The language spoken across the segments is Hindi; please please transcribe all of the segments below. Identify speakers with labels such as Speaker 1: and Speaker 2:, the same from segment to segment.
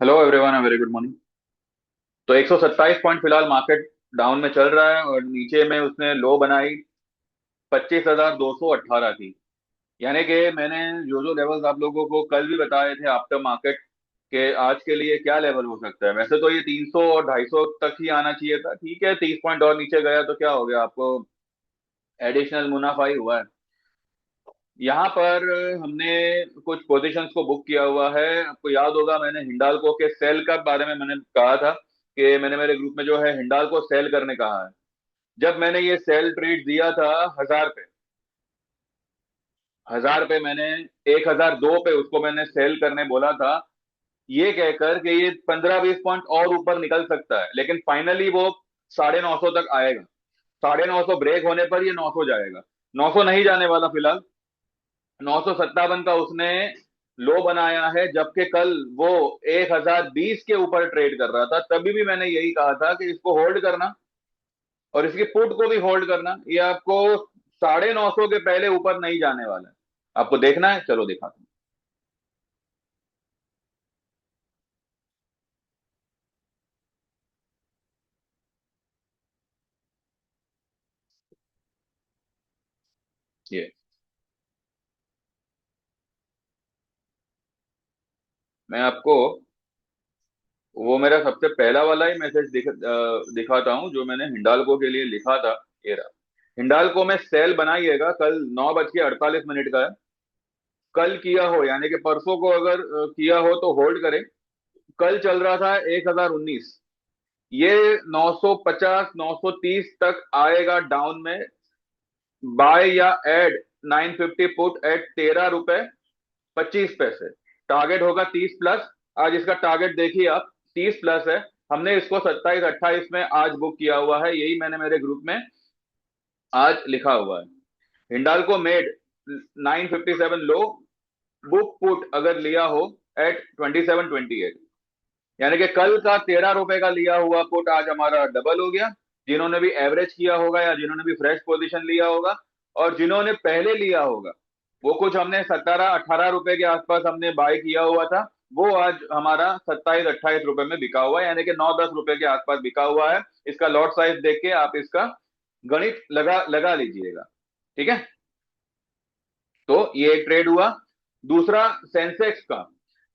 Speaker 1: Hello everyone, very good morning. तो 127 पॉइंट फिलहाल मार्केट डाउन में चल रहा है और नीचे में उसने लो बनाई 25,218 की। यानी कि मैंने जो जो लेवल्स आप लोगों को कल भी बताए थे आफ्टर मार्केट के आज के लिए क्या लेवल हो सकता है। वैसे तो ये 300 और 250 तक ही आना चाहिए था। ठीक है, 30 पॉइंट और नीचे गया तो क्या हो गया, आपको एडिशनल मुनाफा ही हुआ है। यहाँ पर हमने कुछ पोजीशंस को बुक किया हुआ है। आपको याद होगा मैंने हिंडाल्को के सेल का बारे में मैंने कहा था कि मैंने मेरे ग्रुप में जो है हिंडाल्को सेल करने कहा है। जब मैंने ये सेल ट्रेड दिया था 1,000 पे, 1,000 पे मैंने 1,002 पे उसको मैंने सेल करने बोला था, ये कहकर कि ये 15-20 पॉइंट और ऊपर निकल सकता है, लेकिन फाइनली वो 950 तक आएगा। 950 ब्रेक होने पर ये 900 जाएगा। 900 नहीं जाने वाला फिलहाल। 957 का उसने लो बनाया है, जबकि कल वो 1,020 के ऊपर ट्रेड कर रहा था। तभी भी मैंने यही कहा था कि इसको होल्ड करना और इसकी पुट को भी होल्ड करना। ये आपको 950 के पहले ऊपर नहीं जाने वाला है। आपको देखना है, चलो दिखाता हूं। ये मैं आपको वो मेरा सबसे पहला वाला ही मैसेज दिखाता हूं जो मैंने हिंडाल्को के लिए लिखा था। ये रहा। हिंडाल्को में सेल बनाइएगा, कल 9:48 का है। कल किया हो यानी कि परसों को अगर किया हो तो होल्ड करें। कल चल रहा था 1,019। ये 950 930 तक आएगा डाउन में। बाय या एड 950 पुट एट 13 रुपए 25 पैसे। टारगेट होगा 30 प्लस। आज इसका टारगेट देखिए आप, 30 प्लस है। हमने इसको 27-28 में आज बुक किया हुआ है, यही मैंने मेरे ग्रुप में आज लिखा हुआ है। हिंडाल्को मेड 957 लो, बुक पुट अगर लिया हो एट 27-28। यानी कि कल का 13 रुपए का लिया हुआ पुट आज हमारा डबल हो गया। जिन्होंने भी एवरेज किया होगा या जिन्होंने भी फ्रेश पोजीशन लिया होगा और जिन्होंने पहले लिया होगा, वो कुछ हमने 17-18 रुपए के आसपास हमने बाय किया हुआ था, वो आज हमारा 27-28 रुपए में बिका हुआ है। यानी कि 9-10 रुपए के आसपास बिका हुआ है। इसका लॉट साइज देख के आप इसका गणित लगा लगा लीजिएगा। ठीक है, तो ये एक ट्रेड हुआ। दूसरा सेंसेक्स का।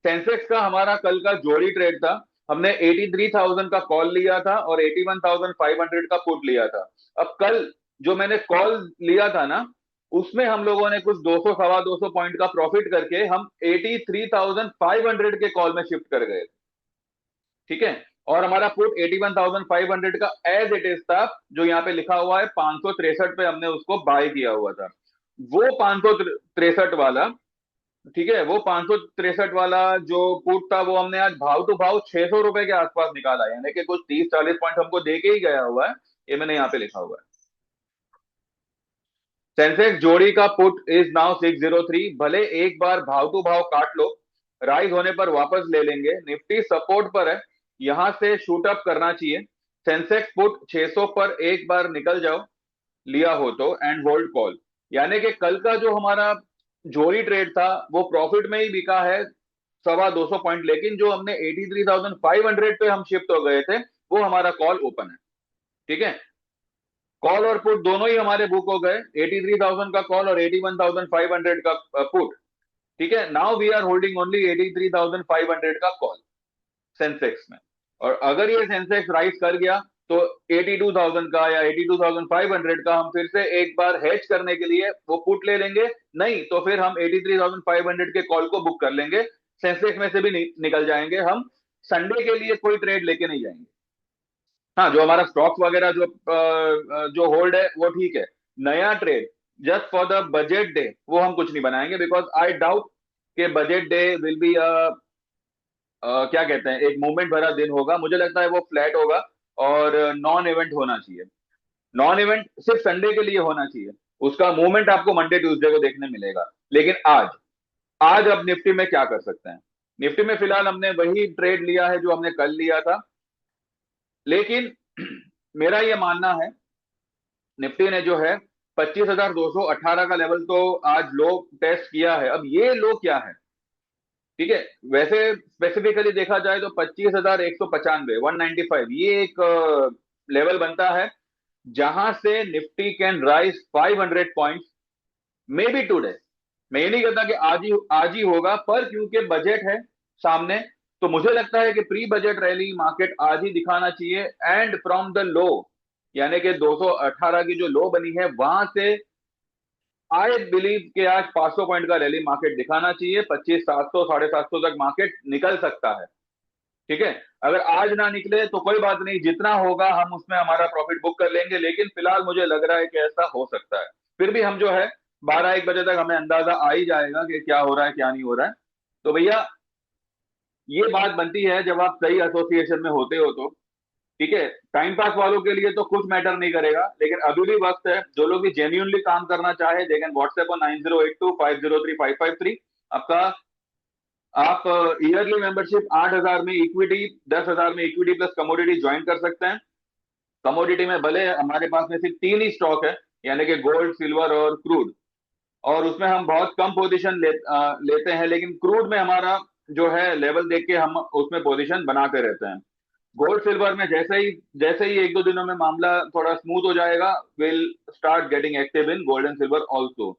Speaker 1: सेंसेक्स का हमारा कल का जोड़ी ट्रेड था। हमने 83,000 का कॉल लिया था और 81,500 का पुट लिया था। अब कल जो मैंने कॉल लिया था ना, उसमें हम लोगों ने कुछ 200 सवा 200 पॉइंट का प्रॉफिट करके हम 83,500 के कॉल में शिफ्ट कर गए। ठीक है, और हमारा पुट 81,500 का एज इट इज था, जो यहाँ पे लिखा हुआ है 563 पे हमने उसको बाय किया हुआ था। वो 563 वाला, ठीक है, वो 563 वाला जो पुट था वो हमने आज भाव टू भाव 600 रुपए के आसपास निकाला। यानी कि कुछ 30-40 पॉइंट हमको दे के ही गया हुआ है। ये मैंने यहाँ पे लिखा हुआ है। सेंसेक्स जोड़ी का पुट इज नाउ 603। भले एक बार भाव टू भाव काट लो, राइज होने पर वापस ले लेंगे। निफ्टी सपोर्ट पर है, यहां से शूट अप करना चाहिए। सेंसेक्स पुट 600 पर एक बार निकल जाओ, लिया हो तो, एंड होल्ड कॉल। यानी कि कल का जो हमारा जोड़ी ट्रेड था वो प्रॉफिट में ही बिका है सवा 200 पॉइंट, लेकिन जो हमने 83,500 पे हम शिफ्ट हो गए थे, वो हमारा कॉल ओपन है। ठीक है, कॉल और पुट दोनों ही हमारे बुक हो गए, 83,000 का कॉल और 81,500 का पुट। ठीक है, now we are holding only 83,500 का कॉल सेंसेक्स में। और अगर ये सेंसेक्स राइज कर गया तो 82,000 का या 82,500 का हम फिर से एक बार हेज करने के लिए वो पुट ले लेंगे। नहीं तो फिर हम 83,500 के कॉल को बुक कर लेंगे। सेंसेक्स में से भी निकल जाएंगे हम। संडे के लिए कोई ट्रेड लेके नहीं जाएंगे। हाँ, जो हमारा स्टॉक्स वगैरह जो होल्ड है वो ठीक है। नया trade just for the budget day वो हम कुछ नहीं बनाएंगे, बिकॉज आई डाउट कि बजट डे विल बी क्या कहते हैं, एक मूवमेंट भरा दिन होगा। मुझे लगता है वो फ्लैट होगा और नॉन इवेंट होना चाहिए। नॉन इवेंट सिर्फ संडे के लिए होना चाहिए। उसका मूवमेंट आपको मंडे ट्यूसडे को देखने मिलेगा। लेकिन आज आज अब निफ्टी में क्या कर सकते हैं। निफ्टी में फिलहाल हमने वही ट्रेड लिया है जो हमने कल लिया था। लेकिन मेरा यह मानना है, निफ्टी ने जो है 25,218 का लेवल तो आज लो टेस्ट किया है। अब ये लो क्या है, ठीक है। वैसे स्पेसिफिकली देखा जाए तो 25,195, 195, ये एक लेवल बनता है जहां से Nifty can rise 500 points, may be today. मैं ये नहीं कहता कि आज ही होगा, पर क्योंकि बजट है सामने, तो मुझे लगता है कि प्री बजट रैली मार्केट आज ही दिखाना चाहिए। एंड फ्रॉम द लो, यानी कि 218 की जो लो बनी है वहां से आई बिलीव कि आज 500 पॉइंट का रैली मार्केट दिखाना चाहिए। 25,700 750 तक मार्केट निकल सकता है। ठीक है। अगर आज ना निकले तो कोई बात नहीं, जितना होगा हम उसमें हमारा प्रॉफिट बुक कर लेंगे, लेकिन फिलहाल मुझे लग रहा है कि ऐसा हो सकता है। फिर भी हम जो है 12-1 बजे तक हमें अंदाजा आ ही जाएगा कि क्या हो रहा है क्या नहीं हो रहा है। तो भैया ये बात बनती है जब आप सही एसोसिएशन में होते हो तो। ठीक है। टाइम पास वालों के लिए तो कुछ मैटर नहीं करेगा, लेकिन अभी भी वक्त है। जो लोग भी जेन्यूनली काम करना चाहे दे कैन व्हाट्सएप ऑन 9082503553। आपका आप ईयरली मेंबरशिप 8,000 में इक्विटी, 10,000 में इक्विटी प्लस कमोडिटी ज्वाइन कर सकते हैं। कमोडिटी में भले हमारे पास में सिर्फ 3 ही स्टॉक है, यानी कि गोल्ड, सिल्वर और क्रूड, और उसमें हम बहुत कम पोजीशन लेते हैं, लेकिन क्रूड में हमारा जो है लेवल देख के हम उसमें पोजीशन बनाते रहते हैं। गोल्ड सिल्वर में जैसे ही 1-2 दिनों में मामला थोड़ा स्मूथ हो जाएगा, will start getting active in gold and silver also.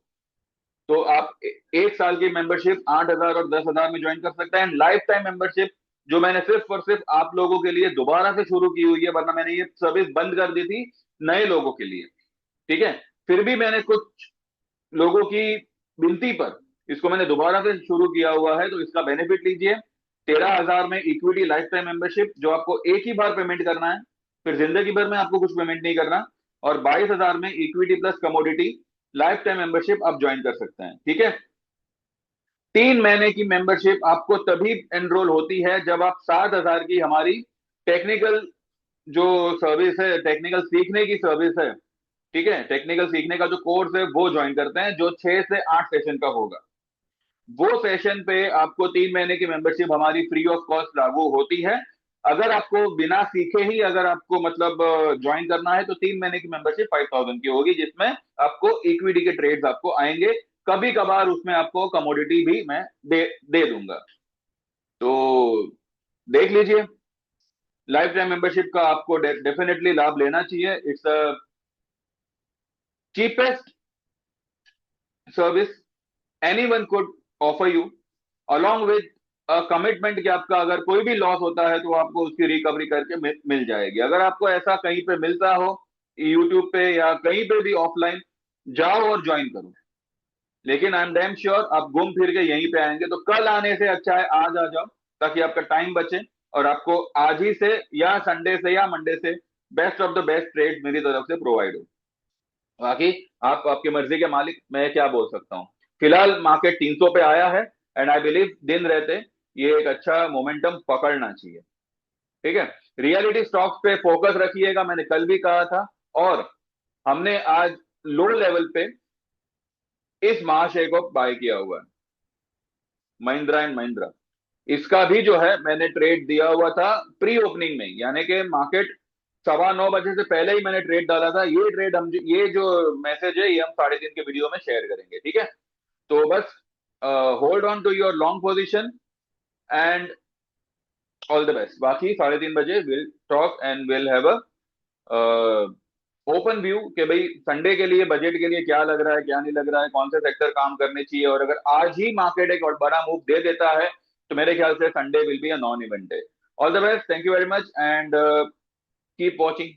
Speaker 1: तो आप 1 साल की मेंबरशिप 8,000 और 10,000 में ज्वाइन कर सकते हैं। लाइफ टाइम मेंबरशिप जो मैंने सिर्फ और सिर्फ आप लोगों के लिए दोबारा से शुरू की हुई है, वरना मैंने ये सर्विस बंद कर दी थी नए लोगों के लिए। ठीक है। फिर भी मैंने कुछ लोगों की विनती पर इसको मैंने दोबारा से शुरू किया हुआ है, तो इसका बेनिफिट लीजिए। 13,000 में इक्विटी लाइफ टाइम मेंबरशिप, जो आपको एक ही बार पेमेंट करना है, फिर जिंदगी भर में आपको कुछ पेमेंट नहीं करना। और 22,000 में equity plus commodity life time membership आप ज्वाइन कर सकते हैं। ठीक है। 3 महीने की मेंबरशिप आपको तभी एनरोल होती है जब आप 7,000 की हमारी टेक्निकल जो सर्विस है, टेक्निकल सीखने की सर्विस है, ठीक है, टेक्निकल सीखने का जो कोर्स है वो ज्वाइन करते हैं, जो 6 से 8 सेशन का होगा। वो सेशन पे आपको 3 महीने की मेंबरशिप हमारी फ्री ऑफ कॉस्ट लागू होती है। अगर आपको बिना सीखे ही अगर आपको मतलब ज्वाइन करना है, तो 3 महीने की मेंबरशिप 5,000 की होगी, जिसमें आपको इक्विटी के ट्रेड्स आपको आएंगे। कभी कभार उसमें आपको कमोडिटी भी मैं दे दूंगा। तो देख लीजिए, लाइफ टाइम मेंबरशिप का आपको डेफिनेटली लाभ लेना चाहिए। It's a cheapest service anyone could offer you, along with a commitment कि आपका अगर कोई भी लॉस होता है तो आपको उसकी रिकवरी करके मिल जाएगी। अगर आपको ऐसा कहीं पे मिलता हो, यूट्यूब पे या कहीं पे भी ऑफलाइन, जाओ और ज्वाइन करो। लेकिन आई एम डैम श्योर आप घूम फिर के यहीं पे आएंगे, तो कल आने से अच्छा है आज आ जाओ, ताकि आपका टाइम बचे और आपको आज ही से या संडे से या मंडे से best of the best trade मेरी तरफ से प्रोवाइड हो। बाकी आप आपकी मर्जी के मालिक, मैं क्या बोल सकता हूँ। फिलहाल मार्केट 300 पे आया है, एंड आई बिलीव दिन रहते ये एक अच्छा मोमेंटम पकड़ना चाहिए। ठीक है। रियलिटी स्टॉक्स पे फोकस रखिएगा, मैंने कल भी कहा था। और हमने आज लो लेवल पे इस महाशय को बाय किया हुआ है, महिंद्रा एंड महिंद्रा। इसका भी जो है मैंने ट्रेड दिया हुआ था प्री ओपनिंग में, यानी कि मार्केट 9:15 से पहले ही मैंने ट्रेड डाला था। ये ट्रेड हम ये जो मैसेज है ये हम 3:30 के वीडियो में शेयर करेंगे। ठीक है। तो बस hold on to your long position and all the best. बाकी 3:30 बजे will talk and will have a open view कि भाई संडे के लिए बजट के लिए क्या लग रहा है क्या नहीं लग रहा है, कौन से सेक्टर काम करने चाहिए। और अगर आज ही मार्केट एक और बड़ा मूव दे देता है, तो मेरे ख्याल से Sunday will be a non event day. All the best, thank you very much and keep watching.